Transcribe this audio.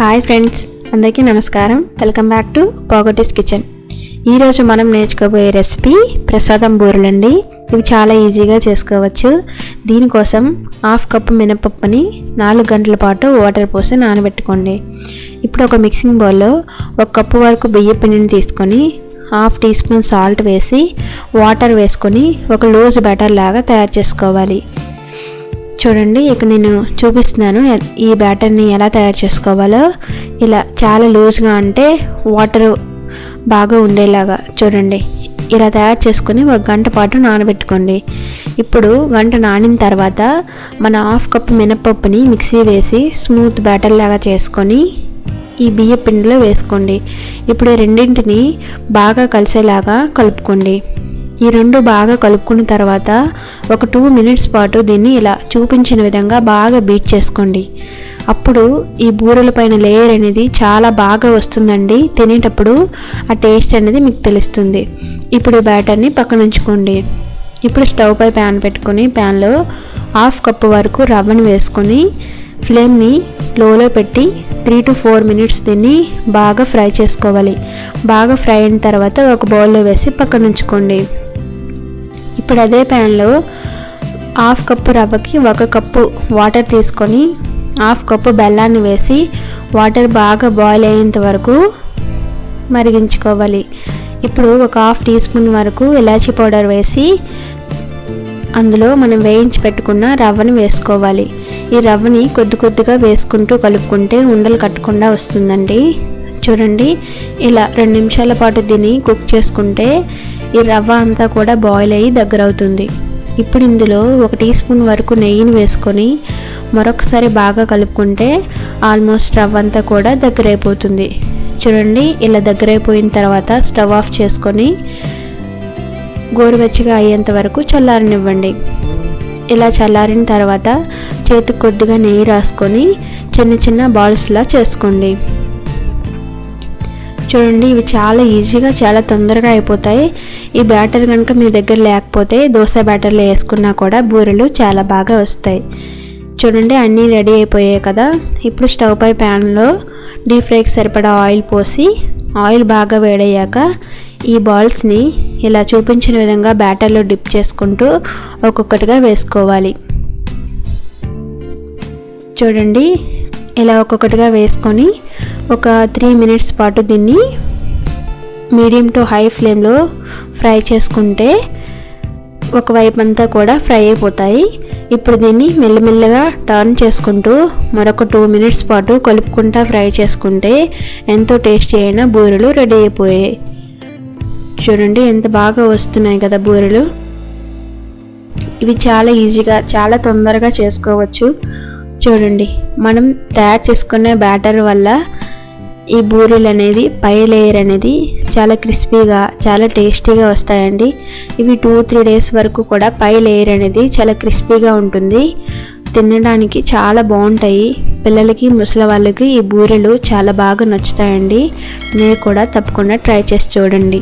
Hi friends, అందరికీ నమస్కారం. Welcome back to Pagoti's kitchen. ఈరోజు మనం నేర్చుకోబోయే రెసిపీ ప్రసాదం బూరెలండి. ఇవి చాలా ఈజీగా చేసుకోవచ్చు. దీనికోసం 1/2 కప్పు మినపప్పుని 4 గంటల పాటు వాటర్ పోసి నానబెట్టుకోండి. ఇప్పుడు ఒక మిక్సింగ్ బౌల్లో 1 కప్పు వరకు బియ్య పిండిని తీసుకొని 1/2 టీ స్పూన్ సాల్ట్ వేసి వాటర్ వేసుకొని ఒక లూజ్ బ్యాటర్ లాగా తయారు చేసుకోవాలి. చూడండి, ఇక్కడ నేను చూపిస్తున్నాను ఈ బ్యాటర్ని ఎలా తయారు చేసుకోవాలో. ఇలా చాలా లూజ్గా అంటే వాటర్ బాగా ఉండేలాగా చూడండి, ఇలా తయారు చేసుకొని 1 గంట పాటు నానబెట్టుకోండి. ఇప్పుడు గంట నానిన తర్వాత మన 1/2 కప్పు మినపప్పుని మిక్సీ వేసి స్మూత్ బ్యాటర్ లాగా చేసుకొని ఈ బియ్య పిండిలో వేసుకోండి. ఇప్పుడు ఈ రెండింటిని బాగా కలిసేలాగా కలుపుకోండి. ఈ రెండు బాగా కలుపుకున్న తర్వాత ఒక 2 మినిట్స్ పాటు దీన్ని ఇలా చూపించిన విధంగా బాగా బీట్ చేసుకోండి. అప్పుడు ఈ బూరెల పైన లేయర్ అనేది చాలా బాగా వస్తుందండి. తినేటప్పుడు ఆ టేస్ట్ అనేది మీకు తెలుస్తుంది. ఇప్పుడు ఈ బ్యాటర్ని పక్కన ఉంచుకోండి. ఇప్పుడు స్టవ్ పై ప్యాన్ పెట్టుకొని ప్యాన్లో 1/2 కప్పు వరకు రవ్వని వేసుకొని ఫ్లేమ్ని లోలో పెట్టి 3 to 4 మినిట్స్ దీన్ని బాగా ఫ్రై చేసుకోవాలి. బాగా ఫ్రై అయిన తర్వాత ఒక బౌల్లో వేసి పక్కన ఉంచుకోండి. ఇప్పుడు అదే ప్యాన్లో 1/2 కప్పు రవ్వకి 1 కప్పు వాటర్ తీసుకొని 1/2 కప్పు బెల్లాన్ని వేసి వాటర్ బాగా బాయిల్ అయ్యేంత వరకు మరిగించుకోవాలి. ఇప్పుడు ఒక 1/2 టీ స్పూన్ వరకు ఇలాచీ పౌడర్ వేసి అందులో మనం వేయించి పెట్టుకున్న రవ్వని వేసుకోవాలి. ఈ రవ్వని కొద్దిగా వేసుకుంటూ కలుపుకుంటే ఉండలు కట్టకుండా వస్తుందండి. చూడండి, ఇలా 2 నిమిషాల పాటు దీన్ని కుక్ చేసుకుంటే ఈ రవ్వ అంతా కూడా బాయిల్ అయ్యి దగ్గర అవుతుంది. ఇప్పుడు ఇందులో 1 టీ స్పూన్ వరకు నెయ్యిని వేసుకొని మరొకసారి బాగా కలుపుకుంటే ఆల్మోస్ట్ రవ్వ అంతా కూడా దగ్గర అయిపోతుంది. చూడండి, ఇలా దగ్గర అయిపోయిన తర్వాత స్టవ్ ఆఫ్ చేసుకొని గోరువెచ్చగా అయ్యేంత వరకు చల్లారనివ్వండి. ఇలా చల్లారిన తర్వాత చేతికి కొద్దిగా నెయ్యి రాసుకొని చిన్న బాల్స్లా చేసుకోండి. చూడండి, ఇవి చాలా ఈజీగా చాలా తొందరగా అయిపోతాయి. ఈ బ్యాటర్ కనుక మీ దగ్గర లేకపోతే దోశ బ్యాటర్లో వేసుకున్నా కూడా బూరెలు చాలా బాగా వస్తాయి. చూడండి, అన్నీ రెడీ అయిపోయాయి కదా. ఇప్పుడు స్టవ్ పై ప్యాన్లో డీప్ ఫ్రైకి సరిపడా ఆయిల్ పోసి ఆయిల్ బాగా వేడయ్యాక ఈ బాల్స్ని ఇలా చూపించిన విధంగా బ్యాటర్లో డిప్ చేసుకుంటూ ఒక్కొక్కటిగా వేసుకోవాలి. చూడండి, ఇలా ఒక్కొక్కటిగా వేసుకొని ఒక 3 మినిట్స్ పాటు దీన్ని మీడియం టు హై ఫ్లేమ్లో ఫ్రై చేసుకుంటే ఒకవైపు అంతా కూడా ఫ్రై అయిపోతాయి. ఇప్పుడు దీన్ని మెల్లమెల్లగా టర్న్ చేసుకుంటూ మరొక 2 మినిట్స్ పాటు కలుపుకుంటూ ఫ్రై చేసుకుంటే ఎంతో టేస్టీ అయిన బూరెలు రెడీ అయిపోయాయి. చూడండి, ఎంత బాగా వస్తున్నాయి కదా బూరెలు. ఇవి చాలా ఈజీగా చాలా తొందరగా చేసుకోవచ్చు. చూడండి, మనం తయారు చేసుకునే బ్యాటర్ వల్ల ఈ బూరెలు అనేది పై లేయర్ అనేది చాలా క్రిస్పీగా చాలా టేస్టీగా వస్తాయండి. ఇవి 2-3 డేస్ వరకు కూడా పై లేయర్ అనేది చాలా క్రిస్పీగా ఉంటుంది. తినడానికి చాలా బాగుంటాయి. పిల్లలకి ముసలి వాళ్ళకి ఈ బూరెలు చాలా బాగా నచ్చుతాయండి. మీరు కూడా తప్పకుండా ట్రై చేసి చూడండి.